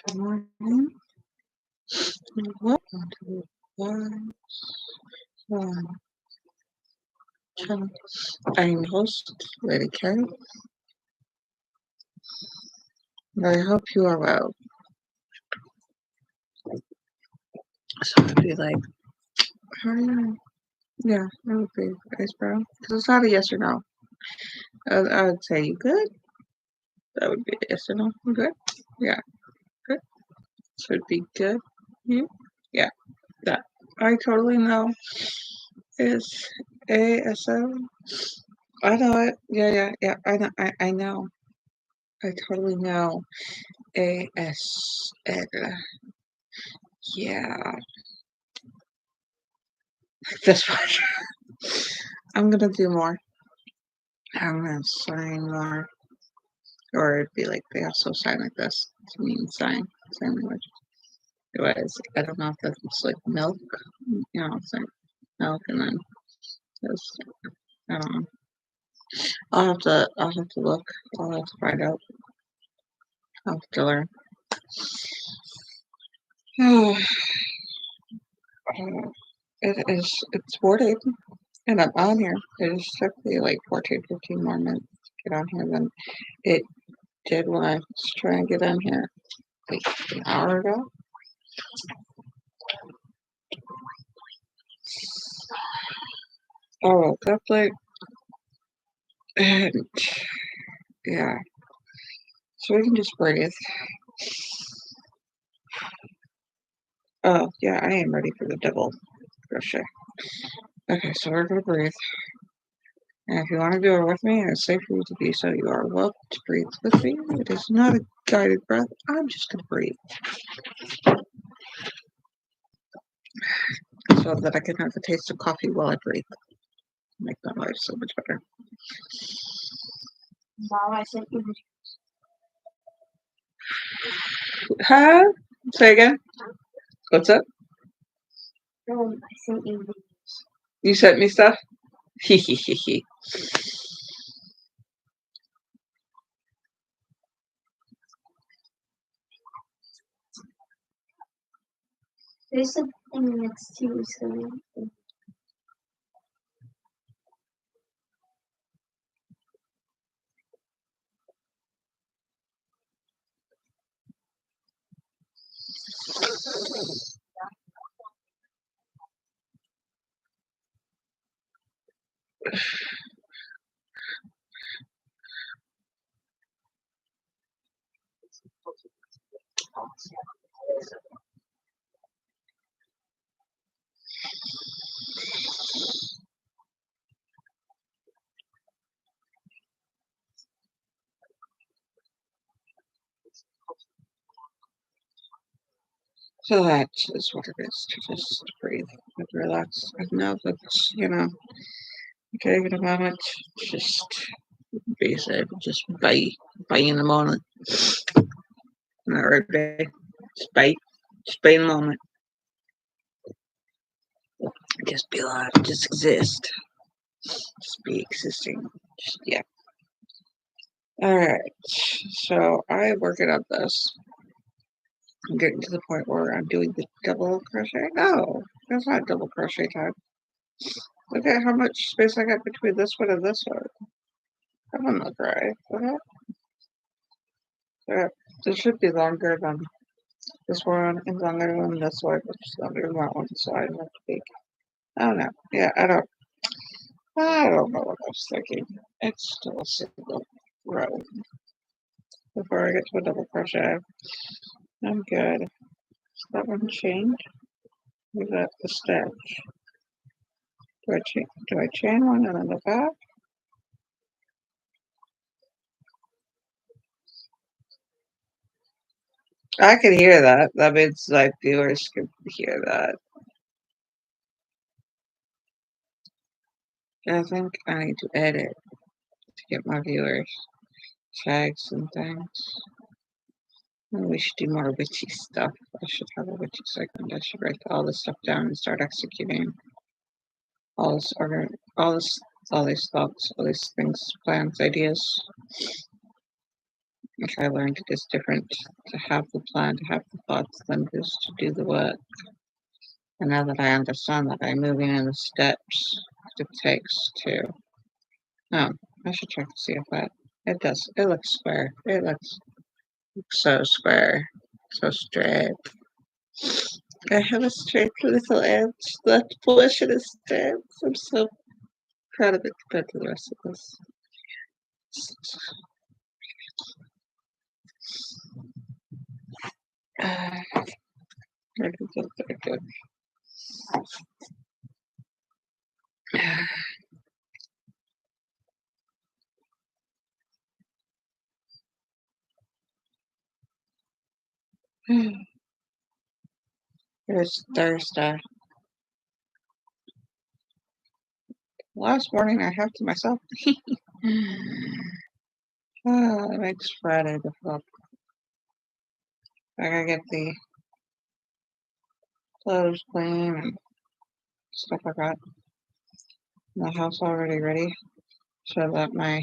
Good morning. Welcome to the channel. I'm your host, Lady Caren, and I hope you are well. So I'd be like, how are you? Yeah, that would be nice, bro. Because it's not a yes or no. I would say, you good? That would be a yes or no. You good? Yeah, good. So it'd be good. You? Yeah, that. I totally know. It's ASL. I know it. Yeah. I know. I totally know. ASL. Yeah, this one. I'm gonna do more. I'm gonna sign more. Or it'd be like they also sign like this. To mean sign language. Otherwise, I don't know if that's like milk. It's like milk and then this. I don't know. I'll have to look. I'll have to find out. I'll have to learn. It's 4 days and I'm on here. It just took me like 14, 15 more minutes to get on here than it did when I was trying to get on here like an hour ago. I woke up late and yeah, so we can just breathe. Oh yeah, I am ready for the double crochet. Okay, so we're gonna breathe. And if you want to do it with me and it's safe for you to do so, you are welcome to breathe with me. It is not a guided breath. I'm just gonna breathe so that I can have the taste of coffee while I breathe. Make my life so much better. Mom, I sent you Huh? Say again? What's up? I sent you You sent me stuff? Hee. There's something next to you, so So that is what it is to just breathe and relax. And know that, taking a moment, just be safe, just bye in the moment. Not right day. Just bye in the moment. Just be alive, just exist. Just be existing. Just, yeah. Alright, so I'm working on this. I'm getting to the point where I'm doing the double crochet. No, that's not double crochet time. Look at how much space I got between this one and this one. That one look right. Okay. This should be longer than this one and longer than this one, which is longer than that one, so I don't have to be. I don't know. Yeah, I don't know what I was thinking. It's still a single row. Before I get to a double crochet, I'm good. Does that one change? Is that the stitch? Do I chain one and then the back? I can hear that. That means like viewers can hear that. I think I need to edit to get my viewers tags and things. Maybe we should do more witchy stuff. I should have a witchy segment. I should write all this stuff down and start executing all this order, all these thoughts, all these things, plans, ideas. If I learned it is different to have the plan, to have the thoughts, than just to do the work. And now that I understand that, I'm moving in the steps it takes to. Oh, I should check to see if that. It does. It looks square. It looks so square. So straight. I have a straight little edge. That portion is straight. I'm so proud of it compared to the rest of this. Very good, very good. It's Thursday. Last morning I have to myself. It makes Friday difficult. I gotta get the clothes clean and stuff like that. The house already ready so that my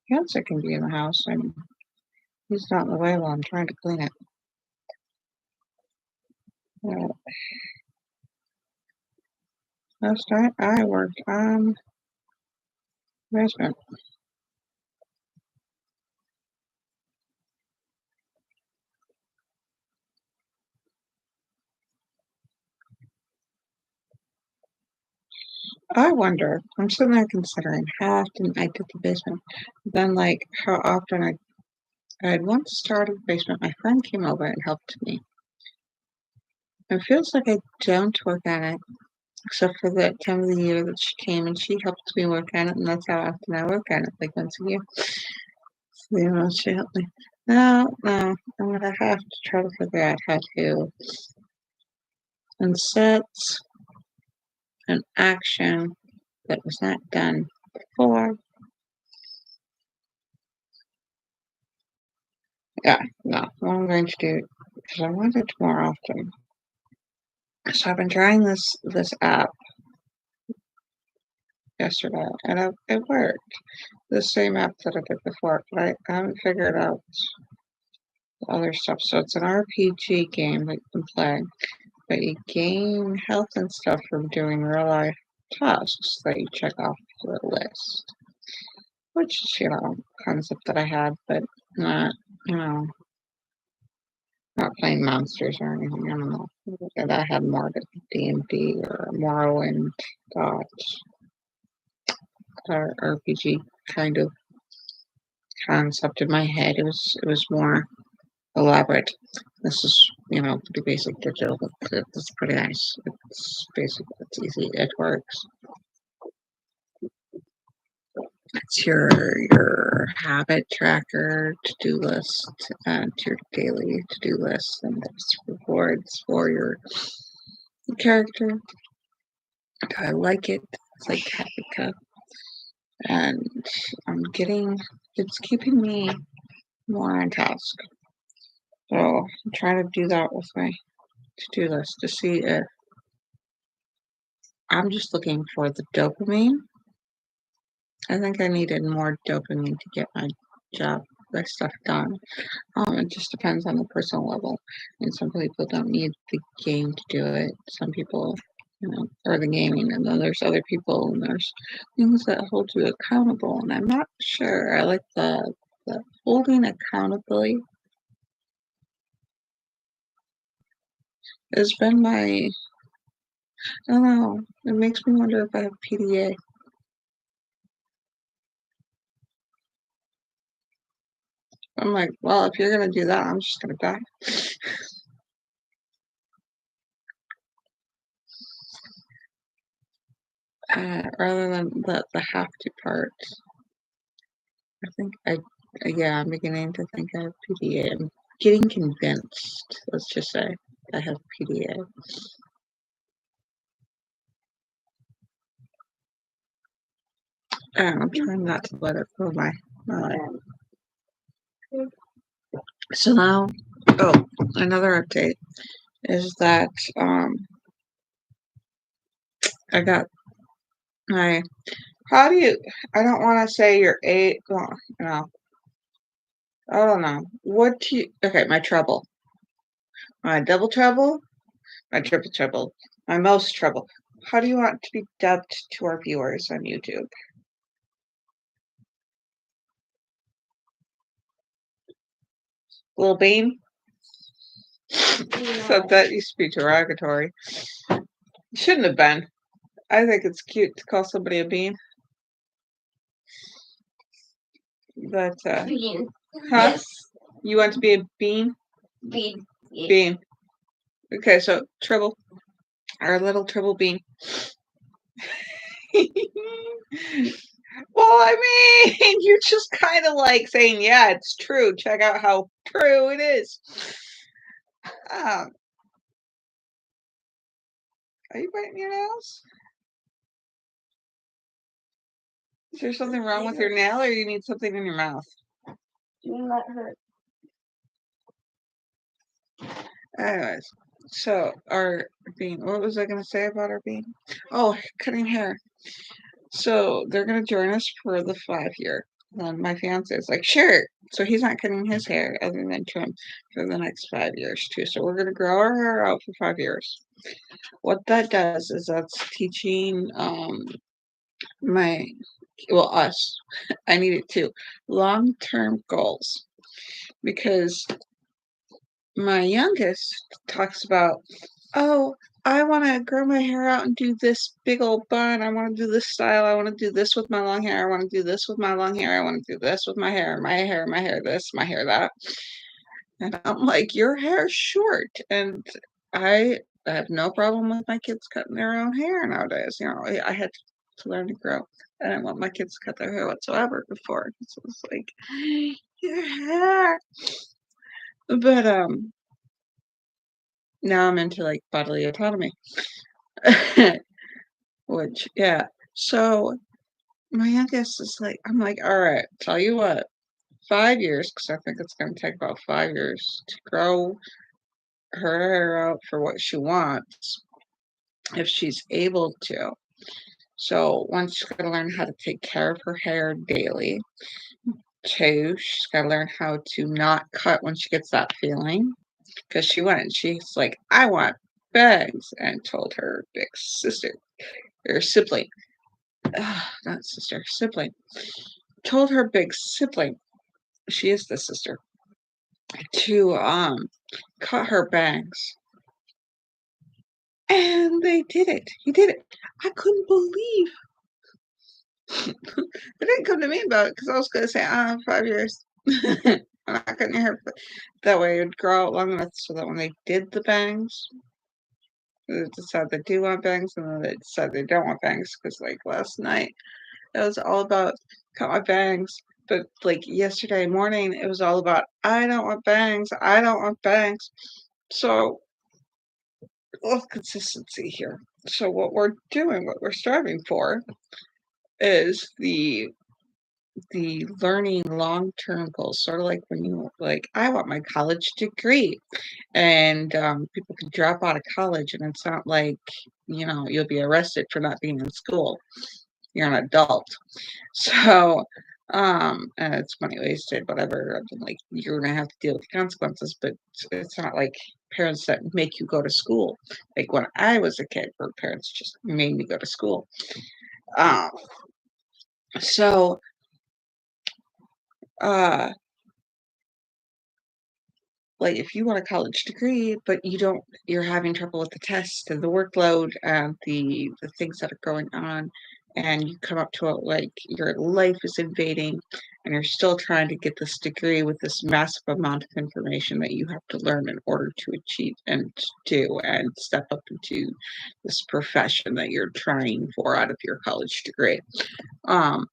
fiance can be in the house and he's not in the way while I'm trying to clean it. Last night I worked on basement. I wonder, I'm sitting there considering how often I did the basement. Then, like, how often I had once started the basement, my friend came over and helped me. It feels like I don't work on it, except for that time of the year that she came and she helped me work on it, and that's how often I work on it, like once a year. So, she helped me. No, I'm gonna have to try to figure out how to insert an action that was not done before. Yeah, no, what I'm going to do, because I want it more often. So I've been trying this app yesterday, and it worked. The same app that I did before, but I haven't figured out the other stuff. So it's an RPG game that you can play, but you gain health and stuff from doing real life tasks that you check off the list. Which is, concept that I had, but not, not playing monsters or anything. I don't know. And I had more to D&D or Morrowind thoughts or RPG kind of concept in my head. It was more elaborate. This is, pretty basic digital, but it's pretty nice. It's basic, it's easy, it works. It's your habit tracker, to-do list, and your daily to-do list, and there's rewards for your character. Do I like it? It's like Happy Cup. And it's keeping me more on task. So I'm trying to do that with my to-do list to see if I'm just looking for the dopamine. I think I needed more dopamine to get my stuff done. It just depends on the personal level. And some people don't need the game to do it. Some people, or the gaming, and then there's other people, and there's things that hold you accountable. And I'm not sure. I like the holding accountability has been my. I don't know. It makes me wonder if I have PDA. I'm like, well, if you're gonna do that, I'm just gonna die. Rather than the have to part. I think I'm beginning to think I have PDA. I'm getting convinced, let's just say, I have PDA. I'm trying not to let it fill my life. So now, another update is that I got my. How do you? I don't want to say your age. Well, I don't know. What do you, okay, my trouble. My double trouble, my triple trouble, my most trouble. How do you want to be dubbed to our viewers on YouTube? Little Bean? So that used to be derogatory. Shouldn't have been. I think it's cute to call somebody a bean. But, Bean. huh? Yes. You want to be a bean? Bean. Yeah. Bean. Okay, so Tribble. Our little Tribble Bean. Well, I mean, you're just kind of like saying, yeah, it's true. Check out how true it is. Are you biting your nails? Is there something wrong with your nail, or you need something in your mouth? Do not hurt. Anyways, so our bean. What was I going to say about our bean? Oh, cutting hair. So they're going to join us for the 5 year. And my fiance is like, sure. So he's not cutting his hair other than trim for the next 5 years too. So we're going to grow our hair out for 5 years. What that does is that's teaching my us. I need it too. Long-term goals, because my youngest talks about, oh, I want to grow my hair out and do this big old bun. I want to do this style. I want to do this with my long hair. I want to do this with my long hair. I want to do this with my hair, this, my hair, that. And I'm like, your hair's short. And I have no problem with my kids cutting their own hair nowadays. You know, I had to learn to grow. I didn't want my kids to cut their hair whatsoever before. So it's like, your hair. But now I'm into like bodily autonomy. Which, yeah. So my youngest is like, I'm like, all right, tell you what, 5 years, because I think it's going to take about 5 years to grow her hair out for what she wants, if she's able to. So one, she's got to learn how to take care of her hair daily. Two, she's got to learn how to not cut when she gets that feeling, because she went, she's like, I want bangs, and told her big sister or sibling, not sister, sibling, told her big sibling, she is the sister, to cut her bangs. And they did it. He did it. I couldn't believe. They didn't come to me about it because I was going to say, 5 years. I'm not cutting your hair. That way it would grow out long enough so that when they did the bangs, they decide they do want bangs, and then they decide they don't want bangs. Because like last night, it was all about cut my bangs. But like yesterday morning, it was all about I don't want bangs. I don't want bangs. So a little consistency here. So what we're doing, what we're striving for, is the learning long-term goals. Sort of like when you like, I want my college degree, and people can drop out of college, and it's not like you'll be arrested for not being in school. You're an adult. So, and it's money wasted, whatever. I mean, like, you're gonna have to deal with the consequences, but it's not like parents that make you go to school. Like when I was a kid, where parents just made me go to school. Um, so, uh, like if you want a college degree, but you're having trouble with the tests and the workload and the things that are going on, and you come up to it like your life is invading, and you're still trying to get this degree with this massive amount of information that you have to learn in order to achieve and do and step up into this profession that you're trying for out of your college degree. Um,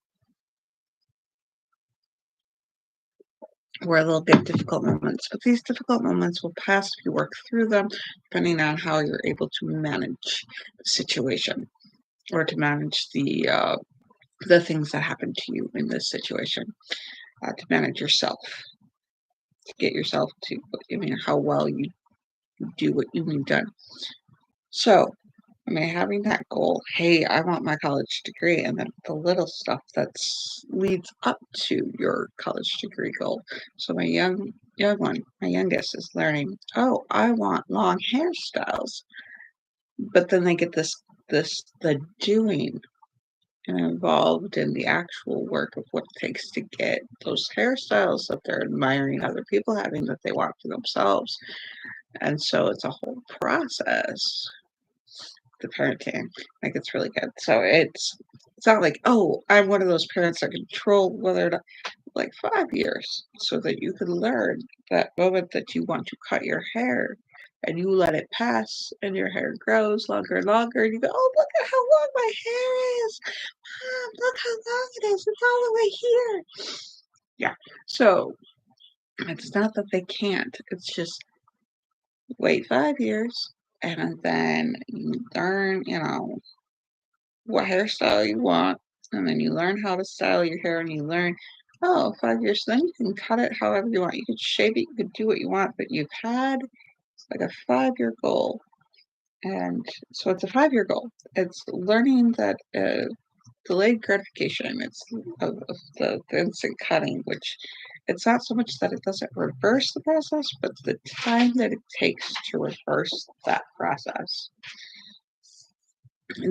where they'll get difficult moments, but these difficult moments will pass if you work through them, depending on how you're able to manage the situation, or to manage the things that happen to you in this situation, to manage yourself, to get yourself to, how well you do what you need done. So I mean, having that goal, hey, I want my college degree, and then the little stuff that leads up to your college degree goal. So my young one, my youngest, is learning. Oh, I want long hairstyles, but then they get the doing and involved in the actual work of what it takes to get those hairstyles that they're admiring other people having that they want for themselves. And so it's a whole process. The parenting, like it's really good. So it's not like, oh, I'm one of those parents that control whether to like 5 years so that you can learn that moment that you want to cut your hair and you let it pass and your hair grows longer and longer and you go, oh, look at how long my hair is. Mom, look how long it is. It's all the way here. Yeah. So it's not that they can't. It's just wait 5 years and then you learn, what hairstyle you want, and then you learn how to style your hair, and you learn, oh, 5 years, then you can cut it however you want. You can shape it, you can do what you want, but you've had like a 5 year goal. And so it's a 5 year goal. It's learning that delayed gratification, it's of the instant cutting, which it's not so much that it doesn't reverse the process, but the time that it takes to reverse that process.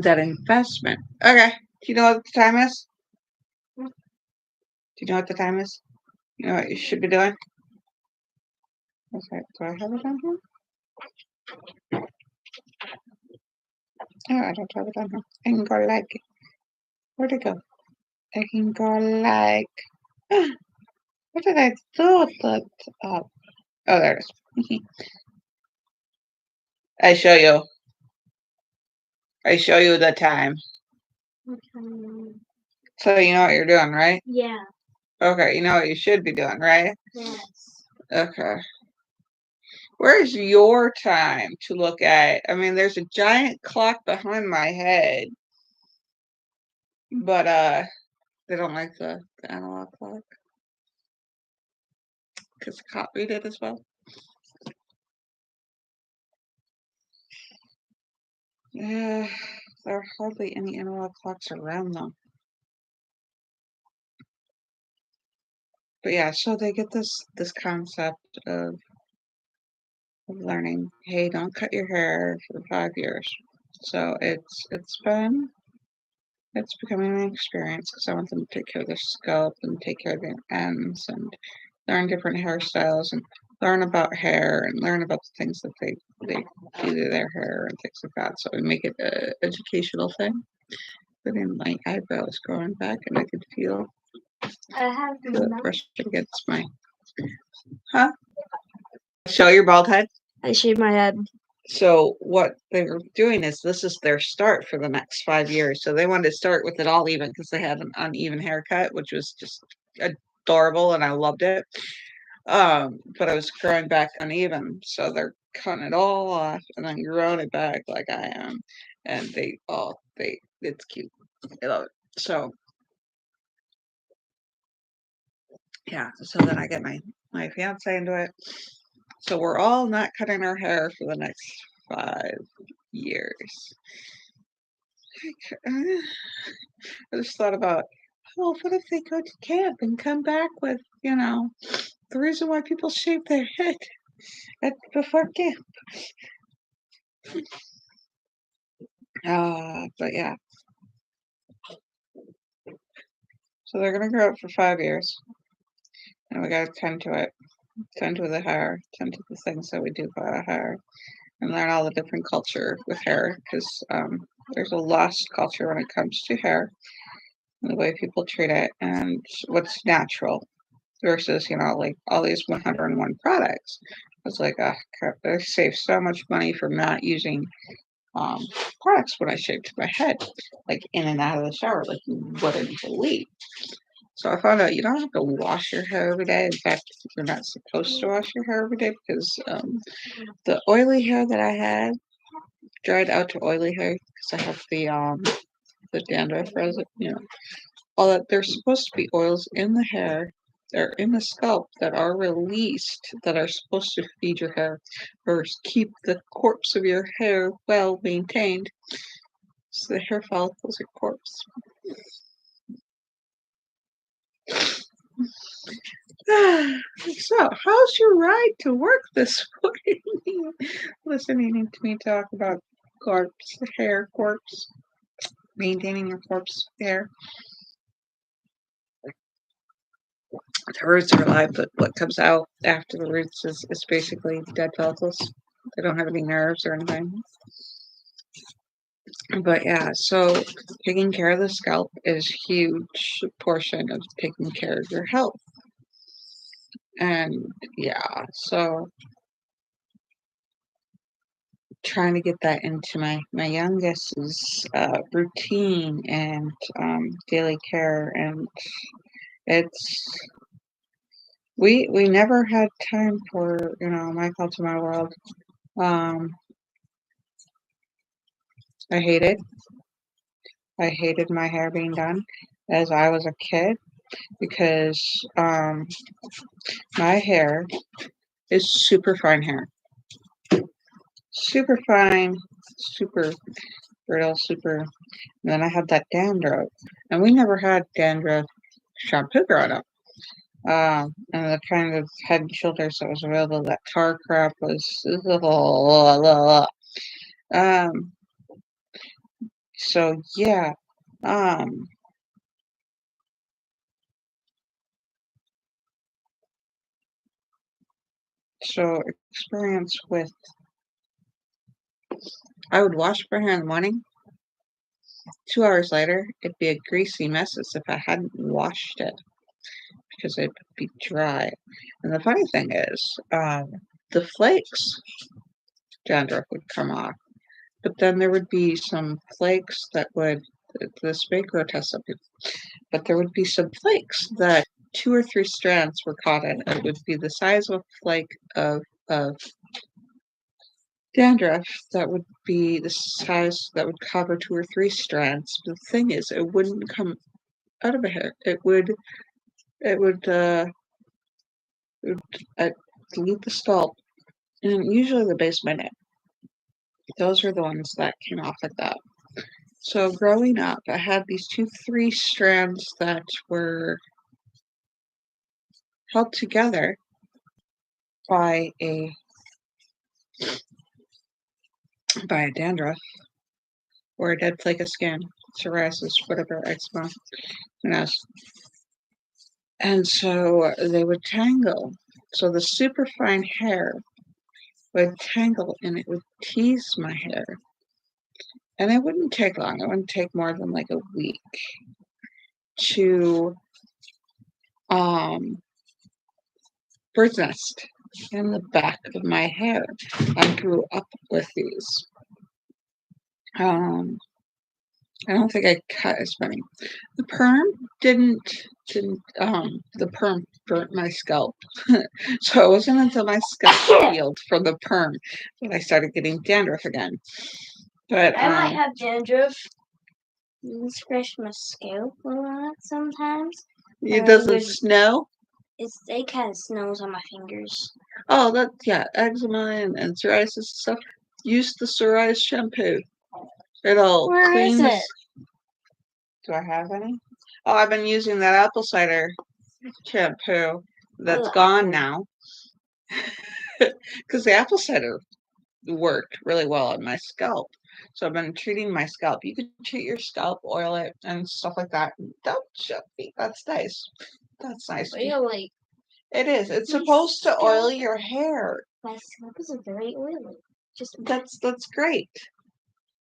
That investment. Okay. Do you know what the time is? Do you know what the time is? You know what you should be doing? Okay. Do I have it on here? Oh, I don't have it on here. I can go like. Where'd it go? I can go like. What did I do with it? Oh, there it is. I show you. I show you the time. Okay. So you know what you're doing, right? Yeah. Okay, you know what you should be doing, right? Yes. Okay. Where's your time to look at? I mean, there's a giant clock behind my head, but they don't like the analog clock because the cop read it as well. Yeah, there are hardly any analog clocks around them. But yeah, so they get this concept of learning, hey, don't cut your hair for 5 years. So it's becoming an experience because I want them to take care of their scalp and take care of their ends and learn different hairstyles and learn about hair and learn about the things that they do to their hair and things like that. So we make it an educational thing. But then my eyebrows growing back and I could feel it brushing against my show your bald head. I shaved my head. So what they were doing is this is their start for the next 5 years. So they wanted to start with it all even because they had an uneven haircut, which was just adorable and I loved it. But I was growing back uneven, so they're cutting it all off and then growing it back like I am. And it's cute. I love it. So yeah, so then I get my fiance into it. So we're all not cutting our hair for the next 5 years. I just thought about, oh, what if they go to camp and come back with, the reason why people shave their head before camp. But yeah. So they're gonna grow up for 5 years, and we gotta tend to it, tend to the hair, tend to the things that we do for our hair, and learn all the different culture with hair, because there's a lost culture when it comes to hair, and the way people treat it, and what's natural versus like all these 101 products. It's like, crap, I save so much money from not using products when I shaved my head, like in and out of the shower, like you wouldn't believe. So I found out you don't have to wash your hair every day. In fact, you're not supposed to wash your hair every day because the oily hair that I had dried out to oily hair because I have the dandruff, all that. There's supposed to be oils in the hair are in the scalp that are released that are supposed to feed your hair or keep the corpse of your hair well maintained. So the hair follicles are corpse. So, how's your ride to work this morning? Listening to me talk about corpse, hair, corpse, maintaining your corpse hair. The roots are alive, but what comes out after the roots is basically dead follicles. They don't have any nerves or anything. But yeah, so taking care of the scalp is a huge portion of taking care of your health. And yeah, so trying to get that into my youngest's routine and daily care, and it's we never had time for my culture, my world. Um, I hated my hair being done as I was a kid because my hair is super fine hair, super fine, super brittle, super. And then I had that dandruff, and we never had dandruff shampoo growing up. And the kind of head and shoulders that was available, that tar crap was. Um, so yeah. Um, so experience with, I would wash my hair in the morning. 2 hours later, it'd be a greasy mess as if I hadn't washed it because it'd be dry. And the funny thing is, the flakes dandruff would come off, but then there would be some flakes that would. This may grotesque, but there would be some flakes that 2 or 3 strands were caught in. It would be the size of a flake of dandruff that would be the size that would cover 2 or 3 strands. But the thing is, it wouldn't come out of a hair. It would leave the scalp and usually the base of my neck. Those are the ones that came off like that. So growing up, I had these 2, 3 strands that were held together by a dandruff or a dead flake of skin, psoriasis, whatever, eczema, who knows. And so they would tangle. So the superfine hair would tangle and it would tease my hair. And it wouldn't take long. It wouldn't take more than like a week to bird's nest in the back of my hair. I grew up with these. I don't think I cut as many. The perm didn't the perm burnt my scalp. So it wasn't until my scalp healed from the perm that I started getting dandruff again. But I might have dandruff. You scratch my scalp a lot sometimes. It doesn't snow? It kind of snows on my fingers. Oh, eczema and psoriasis and stuff. Use the psoriasis shampoo. It'll clean Where is it? Do I have any? Oh, I've been using that apple cider shampoo that's gone now. Because the apple cider worked really well on my scalp. So I've been treating my scalp. You could treat your scalp, oil it, and stuff like that. Don't show me. That's nice. That's nice. Really? It is. It's supposed to oil your hair. My scalp is very oily. That's great.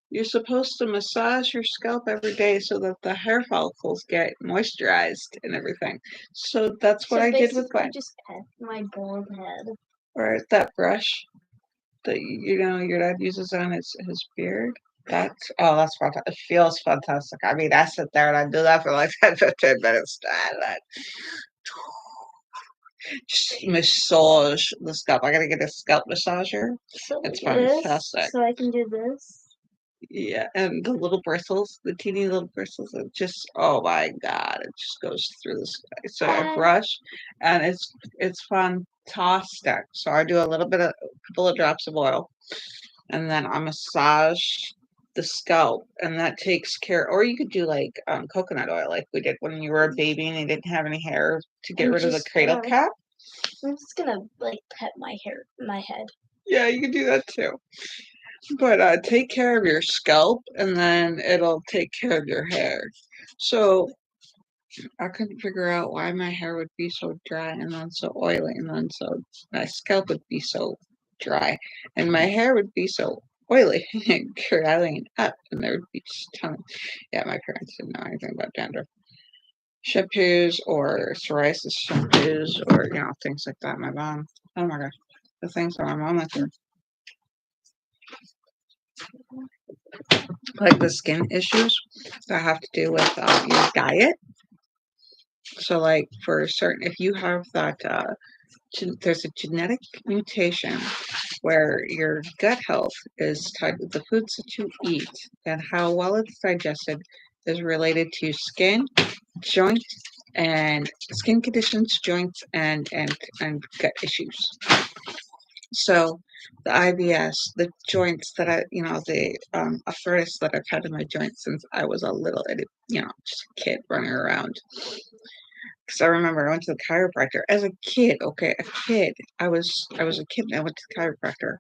You're supposed to massage your scalp every day so that the hair follicles get moisturized and everything. So that's what I did with mine. Just pet my bald head. Or that brush that your dad uses on his beard. That's fantastic. It feels fantastic. I mean, I sit there and I do that for like 10-15 minutes. Just massage the scalp. I gotta get a scalp massager. So it's fantastic. So I can do this. Yeah, and the little bristles, the teeny little bristles, it just oh my god, it just goes through the sky. So I brush, and it's fantastic. So I do a couple of drops of oil, and then I massage the scalp, and that takes care. Or you could do like coconut oil, like we did when you were a baby and you didn't have any hair to get rid of the cradle cap. I'm just gonna like pet my head. Yeah, you can do that too. But take care of your scalp, and then it'll take care of your hair. So I couldn't figure out why my hair would be so dry and then so oily, and then so my scalp would be so dry, and my hair would be so oily and curling up, and there would be just a ton of, yeah, my parents didn't know anything about dandruff shampoos or psoriasis shampoos or things like that. My mom, oh my gosh, the things that my mom went through. Like the skin issues that have to do with your diet. So, like for certain, if you have that, there's a genetic mutation where your gut health is tied with the foods that you eat, and how well it's digested is related to skin, joint, and skin conditions, joints, and gut issues. So the IBS, the joints that the arthritis that I've had in my joints since I was a little, just a kid running around. Because I remember I went to the chiropractor as a kid. Okay, a kid. I was a kid and I went to the chiropractor.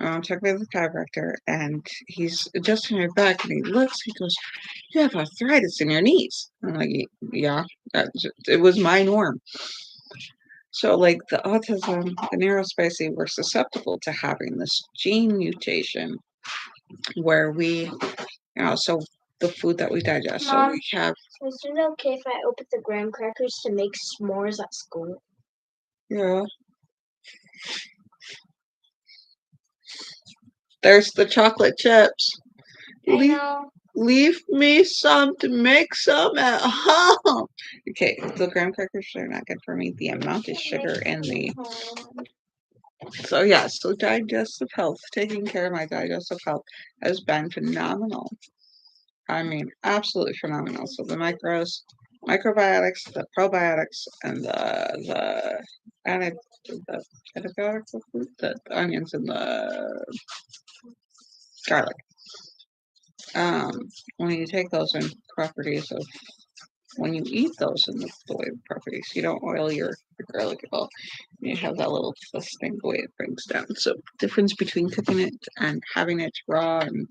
My mom took me to the chiropractor, and he's adjusting my back, and he looks. He goes, "You have arthritis in your knees." I'm like, "Yeah, it was my norm." So, like the autism, the neurospicy, we're susceptible to having this gene mutation where so the food that we digest. So we have. Is it okay if I open the graham crackers to make s'mores at school? Yeah. There's the chocolate chips. I know. Leave me some to make some at home. Okay, the graham crackers are not good for me. The amount of sugar in the. So yeah, so digestive health, taking care of my digestive health has been phenomenal. I mean, absolutely phenomenal. So the microbiotics, the probiotics, and the antibiotics of food, the onions and the garlic. When you take those in properties of when you eat those in the way of properties, you don't oil your garlic at all. You have that little twist thing the way it brings down. So difference between cooking it and having it raw, and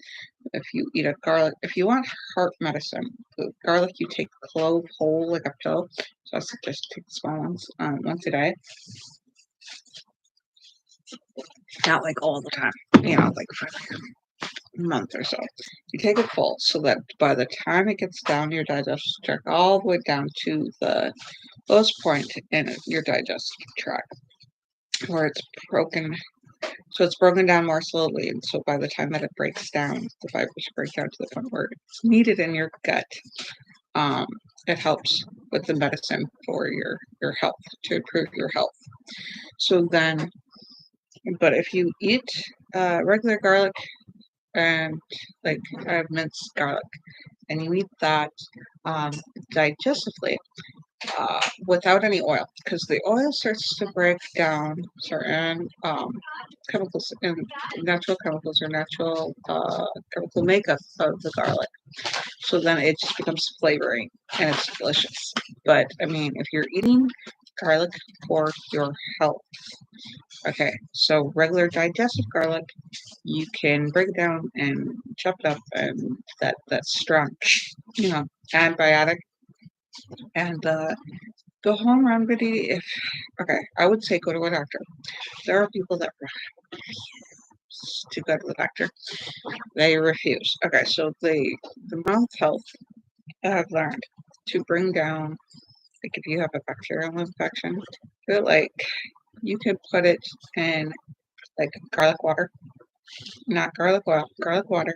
if you eat a garlic, if you want heart medicine, the garlic you take clove whole like a pill. So I suggest take the small ones once a day. Not like all the time, like for like a month or so. You take it full so that by the time it gets down your digestive tract, all the way down to the lowest point in your digestive tract, where it's broken. So it's broken down more slowly, and so by the time that it breaks down, the fibers break down to the point where it's needed in your gut. It helps with the medicine for your health, to improve your health. So then, but if you eat regular garlic and like minced garlic, and you eat that digestively, without any oil, because the oil starts to break down certain chemicals and natural chemicals or natural chemical makeup of the garlic. So then it just becomes flavoring, and it's delicious. But I mean, if you're eating garlic for your health, okay, so regular digestive garlic, you can break it down and chop it up, and that's strong, antibiotic. And the home remedy, if okay, I would say go to a doctor. There are people that refuse to go to the doctor. They refuse. Okay, so the mouth health I've learned to bring down, like if you have a bacterial infection, like you can put it in like garlic water, not garlic oil, garlic water,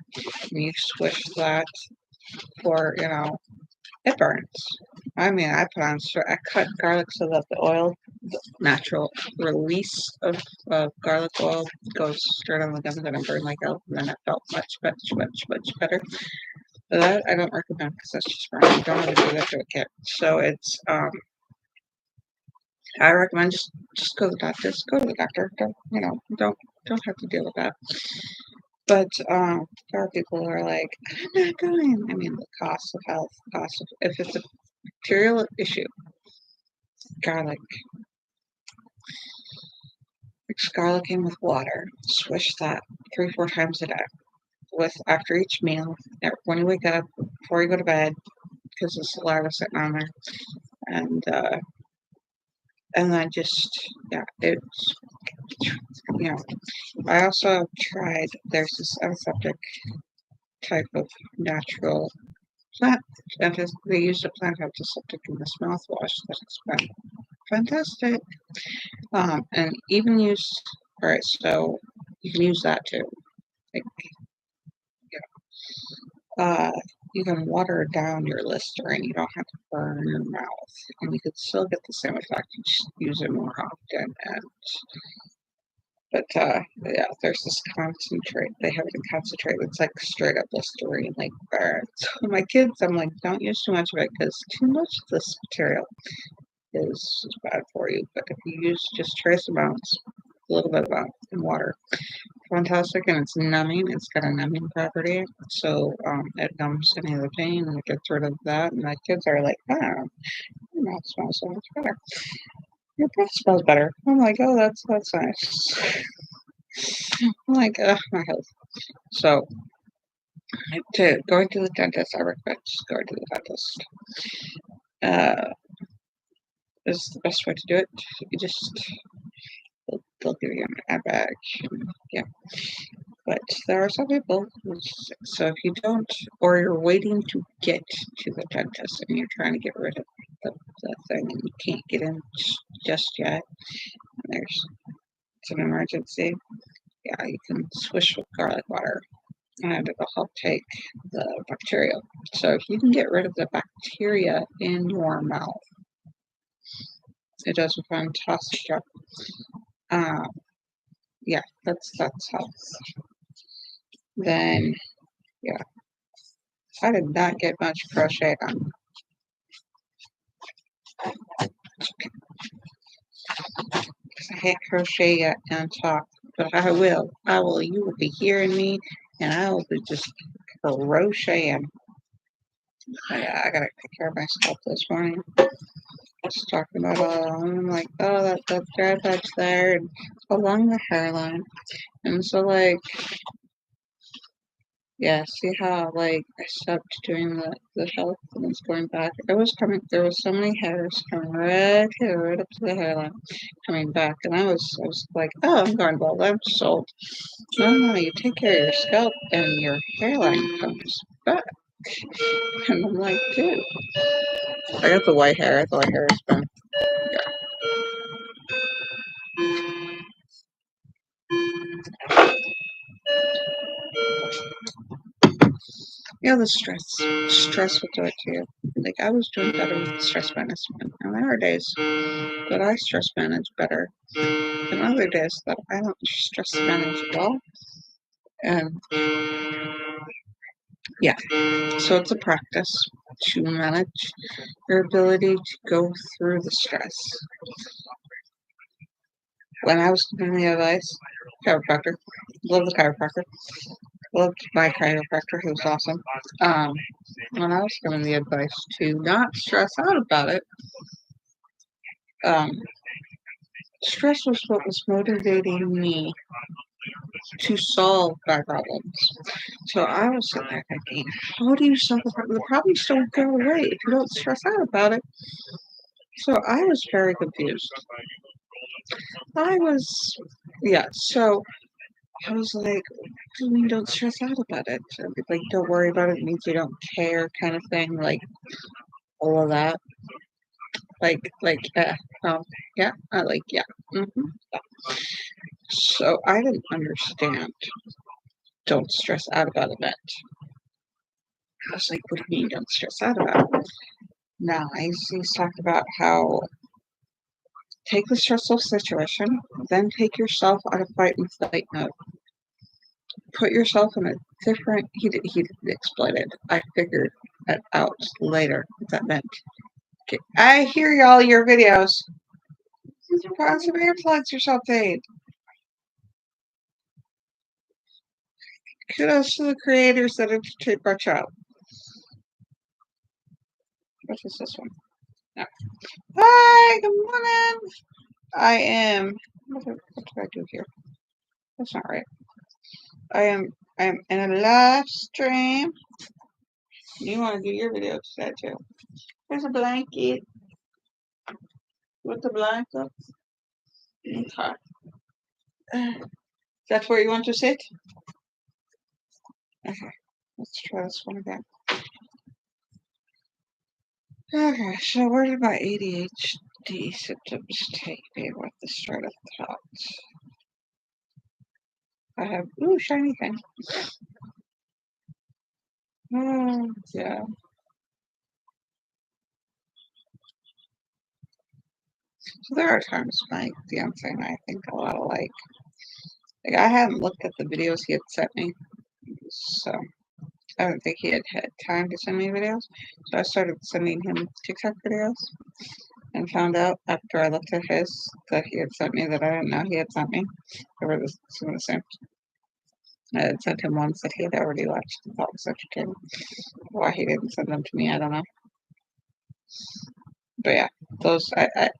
and you swish that for it burns. I mean, I cut garlic so that the oil natural release of garlic oil goes straight on the gums and I burn like hell, and then it felt much better. But that I don't recommend because that's just burning. You don't ever do that to a kid. So it's I recommend just go to the doctor. Just go to the doctor. Don't have to deal with that. But there are people who are like, I'm not going. I mean, the cost of health, cost of if it's a bacterial issue, garlic. Mix garlic in with water. Swish that 3-4 times a day. With after each meal, when you wake up, before you go to bed, because the saliva sitting on there, and then just it's you know. I also tried. There's this antiseptic type of natural plant. They use a plant antiseptic in this mouthwash that has been fantastic. And even use. All right, so you can use that too. Like, you can water down your Listerine. You don't have to burn your mouth, and you could still get the same effect. You just use it more often. But yeah, there's this concentrate. They have it in concentrate. It's like straight up Listerine, like burn. So my kids, I'm like, don't use too much of it because too much of this material is bad for you. But if you use just trace amounts, a little bit of it in water, fantastic, and it's numbing. It's got a numbing property, so it numbs any of the pain and it gets rid of that. And my kids are like, "Oh, your mouth smells so much better. Your breath smells better." I'm like, "Oh, that's nice." I'm like, my health. So, going to the dentist, I recommend just going to the dentist. Is the best way to do it. You just they'll give you an airbag. Yeah. But there are some people so if you don't, or you're waiting to get to the dentist and you're trying to get rid of the thing and you can't get in just yet, and it's an emergency, yeah, you can swish with garlic water and it'll help take the bacteria. So if you can get rid of the bacteria in your mouth, it does a fantastic job. Yeah, that's health. Then, yeah, I did not get much crochet done. I can't crochet yet and talk, but I will. I will. You will be hearing me, and I will be just crocheting. I gotta take care of my scalp this morning. Just talking about I'm like, oh, that dry patch there, and along the hairline, and so like, yeah, see how like I stopped doing the health and it's going back. It was coming. There was so many hairs coming right here, right up to the hairline, coming back, and I was like, oh, I'm going bald. I'm sold. No, you take care of your scalp and your hairline comes back. And I'm like, dude, I got the white hair. The white hair has been, the stress will do it to you. Like I was doing better with stress management. And there are days that I stress manage better than other days that I don't stress manage at all. And yeah, so it's a practice to manage your ability to go through the stress. When I was giving the advice, chiropractor, love the chiropractor, loved my chiropractor, who was awesome. When I was giving the advice to not stress out about it, um, stress was what was motivating me to solve my problems. So I was sitting there thinking, how do you solve the problem? The problems don't go away if you don't stress out about it. So I was very confused. So I was like, what do you mean don't stress out about it? Like, don't worry about it. It means you don't care kind of thing. Like, all of that. Yeah. Yeah. Mm-hmm. So I didn't understand. Don't stress out about it. I was like, what do you mean don't stress out about it? Now, he's talked about how take the stressful situation, then take yourself out of fight and flight mode. Put yourself in a different. He didn't explain it. I figured it out later what that meant. Okay. I hear y'all your videos. These are probably some earplugs or something. Kudos to the creators that entertain our child. What is this one? No. Hi, good morning. I am. What did I do here? That's not right. I am in a live stream. You want to do your video today too? There's a blanket with the blanket. Okay. That's where you want to sit? Okay. Let's try this one again. Okay, so where did my ADHD symptoms take me with the start of thoughts? I have, ooh, shiny thing. Oh, yeah. So there are times my fiance and I think a lot alike. Like, I hadn't looked at the videos he had sent me, so I don't think he had time to send me videos. So I started sending him TikTok videos and found out after I looked at his that he had sent me that I didn't know he had sent me. They were some of the same. I had sent him ones that he had already watched and thought was entertaining. Why he didn't send them to me, I don't know. But yeah, those I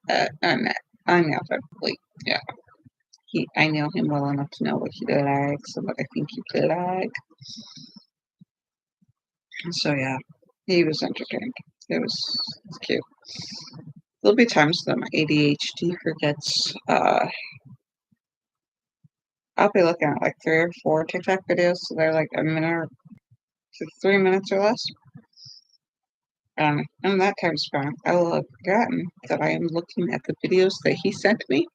know perfectly. Yeah, I know him well enough to know what he likes and what I think he could like. So yeah, he was entertained. It was cute. There'll be times that my ADHD forgets. I'll be looking at like 3 or 4 TikTok videos, so they're like a minute or 3 minutes or less. And in that time span, I will have forgotten that I am looking at the videos that he sent me.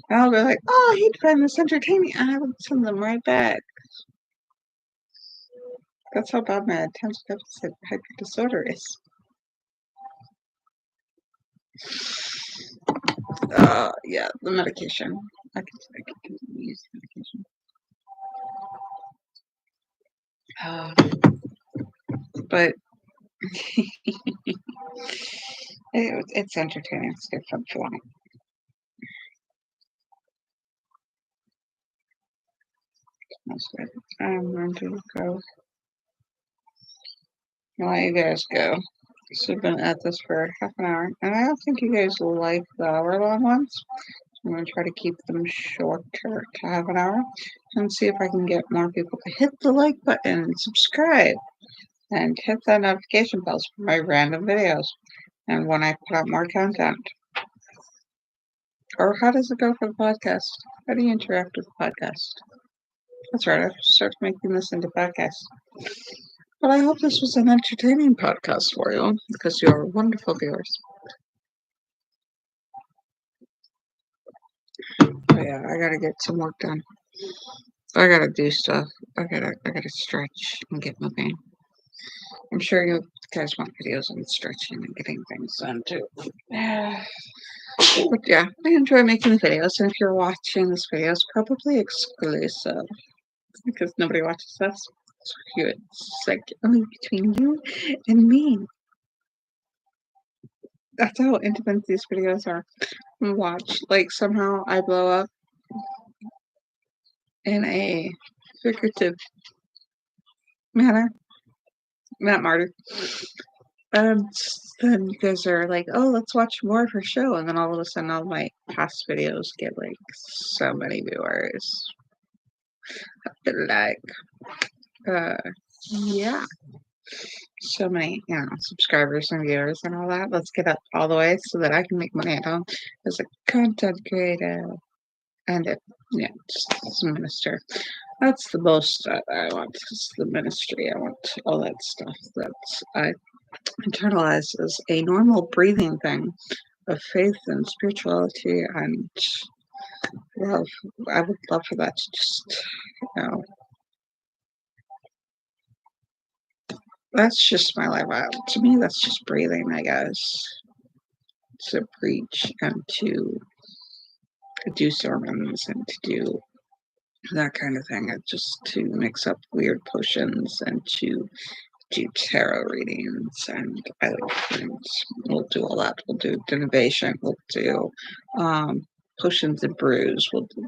And I'll be like, oh, he'd find this entertaining. And I would send them right back. That's how bad my attention deficit hyper disorder is. Yeah, the medication. I could use medication. But it's entertaining. It's good fun for me. That's good. I'm going to go. I'll let you guys go. So I've been at this for half an hour, and I don't think you guys will like the hour-long ones. I'm going to try to keep them shorter to half an hour and see if I can get more people to hit the like button and subscribe and hit that notification bells for my random videos and when I put out more content. Or how does it go for the podcast? How do you interact with the podcast? That's right, I've started making this into podcasts. But I hope this was an entertaining podcast for you because you are wonderful viewers. But yeah, I gotta get some work done. I gotta do stuff. I gotta stretch and get moving. I'm sure you guys want videos on stretching and getting things done too. But yeah, I enjoy making the videos, and if you're watching this video, it's probably exclusive because nobody watches this. So it's like only between you and me. That's how intimate these videos are. Watch, like somehow I blow up in a figurative manner. Not martyr. And then you guys are like, oh, let's watch more of her show. And then all of a sudden, all my past videos get like so many viewers. Like, yeah. So many, subscribers and viewers and all that. Let's get up all the way so that I can make money at home as a content creator and just as a minister. That's the most that I want. Is the ministry. I want all that stuff that I internalize as a normal breathing thing of faith and spirituality and love. I would love for that to just, that's just my life. To me, that's just breathing, I guess. to preach and to do sermons and to do that kind of thing, and just to mix up weird potions and to do tarot readings and other things. We'll do all that. We'll do divination. We'll do potions and brews. We'll do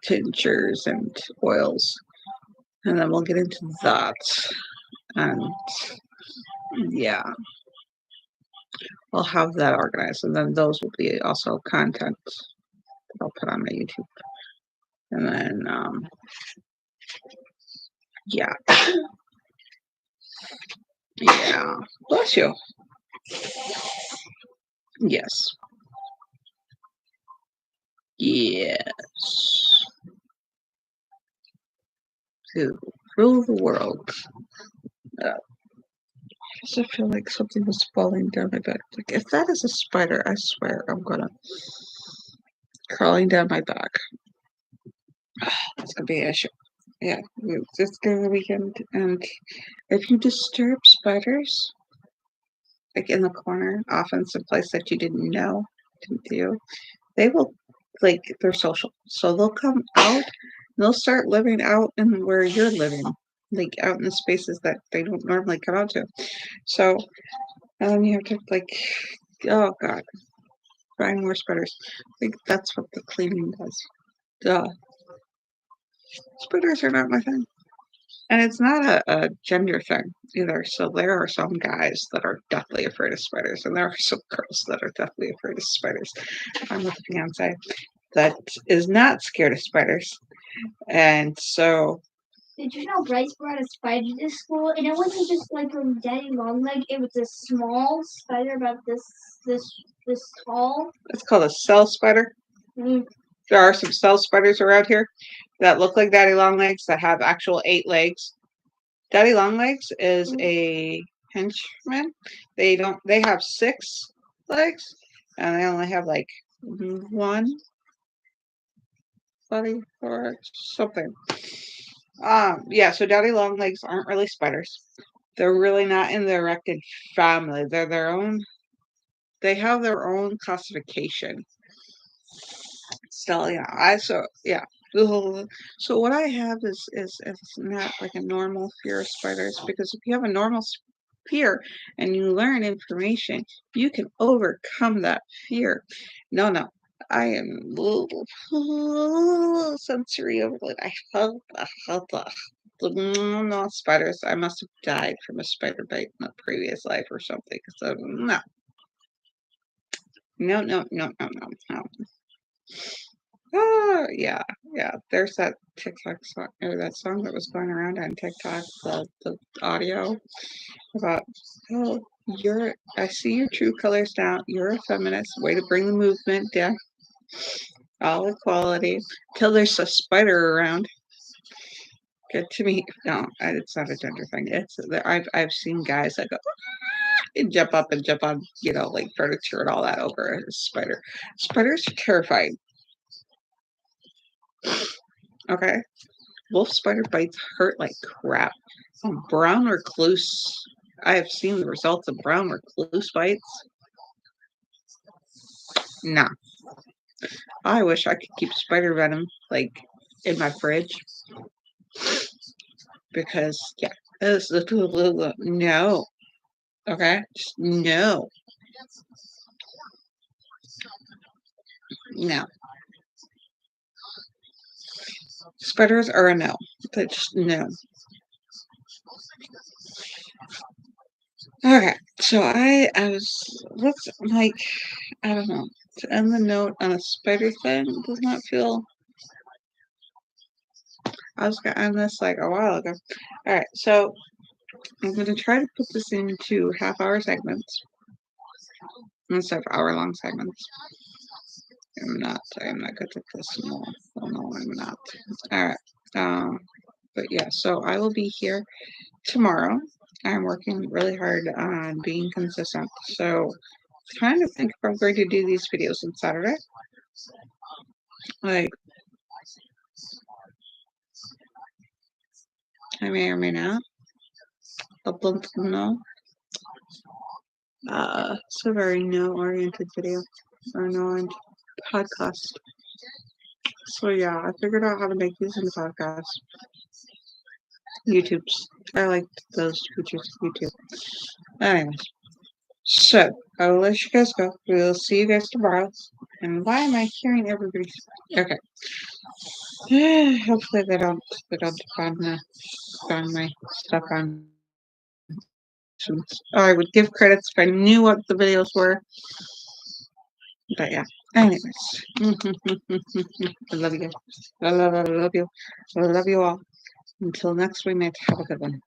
tinctures and oils, and then we'll get into that. And yeah, we'll have that organized, and then those will be also content that I'll put on my YouTube. And then yeah. Yeah. Bless you. Yes. Yes. To rule the world. I also feel like something was falling down my back. Like, if that is a spider, I swear I'm gonna crawling down my back. That's gonna be an issue. Yeah, it's gonna be a weekend, and if you disturb spiders, like in the corner, often someplace that you didn't know to do, they will, like, they're social, so they'll come out. They'll start living out in where you're living, like out in the spaces that they don't normally come out to. So, and then you have to like, oh god, find more spiders. Like that's what the cleaning does. Duh. Spiders are not my thing. And it's not a gender thing either. So there are some guys that are deathly afraid of spiders, and there are some girls that are deathly afraid of spiders. I'm with a fiance that is not scared of spiders. And so, did you know Bryce brought a spider to school, and it wasn't just like a daddy long leg? It was a small spider about this tall. it's called a cell spider. Mm. There are some cell spiders around here that look like daddy long legs that have actual 8 legs. Daddy long legs is a henchman. They have 6 legs, and they only have like 1 body or something. Yeah, so daddy long legs aren't really spiders. They're really not in the arachnid family. They're their own. They have their own classification. Still, yeah. Yeah. So what I have is not like a normal fear of spiders, because if you have a normal fear and you learn information, you can overcome that fear. No, I am sensory overload. I hate that. No spiders. I must have died from a spider bite in a previous life or something. So no. No. Oh, yeah. There's that TikTok song, or that song that was going around on TikTok, the audio about, oh, I see your true colors now. You're a feminist. Way to bring the movement down. All equality. Till there's a spider around. Get to me. No, it's not a gender thing. I've seen guys that go, and jump up and jump on, like furniture and all that over a spider. Spiders are terrifying. Okay. Wolf spider bites hurt like crap. Brown recluse. I have seen the results of brown recluse bites. Nah. I wish I could keep spider venom like in my fridge. Because yeah. No. Okay? Just no. No. Spiders are a no. They just no. Okay, so I was, let's, like, I don't know, to end the note on a spider thing does not feel, I was gonna end this like a while ago. Alright, so I'm gonna try to put this into half-hour segments instead of hour-long segments. I'm not good at this, no, I'm not. Alright, but yeah, so I will be here tomorrow. I'm working really hard on being consistent, so trying to think if I'm going to do these videos on Saturday. Like, I may or may not. I'll let them know. It's a very no-oriented video or no-oriented podcast. So yeah, I figured out how to make these into podcasts. YouTube's. I like those features of YouTube. Anyways, so I will let you guys go. We will see you guys tomorrow. And why am I hearing everybody? Okay. Hopefully they don't ban my stuff on iTunes. I would give credits if I knew what the videos were. But yeah. Anyways. I love you. I love you. I love you all. Until next we meet, have a good one.